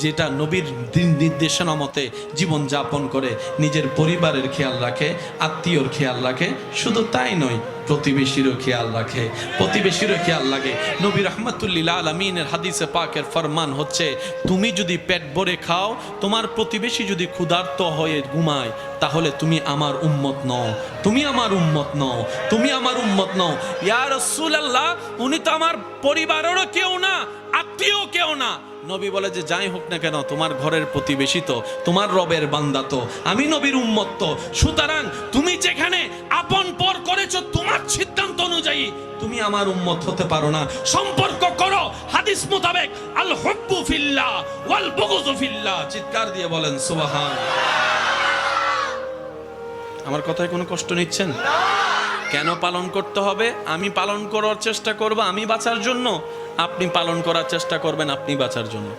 যেটা নবীর দিন নির্দেশনা মতে জীবন যাপন করে, নিজের পরিবারের খেয়াল রাখে, আত্মীয়র খেয়াল রাখে, শুধু তাই নয় প্রতিবেশীরও খেয়াল রাখে, প্রতিবেশীরও খেয়াল লাগে। নবী রাহমাতুল্লিল আলামিনের হাদিসে পাকের ফরমান হচ্ছে, তুমি যদি পেট ভরে খাও, তোমার প্রতিবেশী যদি ক্ষুধার্ত হয়ে ঘুমায়, তাহলে তুমি আমার উম্মত নও, তুমি আমার উম্মত নও, তুমি আমার উম্মত নও। ইয়া রাসূলুল্লাহ, উনি তো আমার পরিবারেরও কেউ না, আত্মীয় কেউ না। নবী বলে যে যাই হোক না কেন, তোমার ঘরের প্রতিবেশী তো, তোমার রবের বান্দা তো, আমি নবীর উম্মত তো, সুতরাং তুমি যেখানে আপন পর করেছো তোমার সিদ্ধান্ত অনুযায়ী তুমি আমার উম্মত হতে পারো না। সম্পর্ক করো হাদিস মোতাবেক, আল হুব্বু ফিল্লাহ ওয়াল বুগযু ফিল্লাহ। চিৎকার দিয়ে বলেন সুবহান। আমার কথায় কোনো কষ্ট নিচ্ছেন? কেন পালন করতে হবে? আমি পালন করার চেষ্টা করব আমি বাঁচার জন্য, আপনি পালন করার চেষ্টা করবেন আপনি বাঁচার জন্য।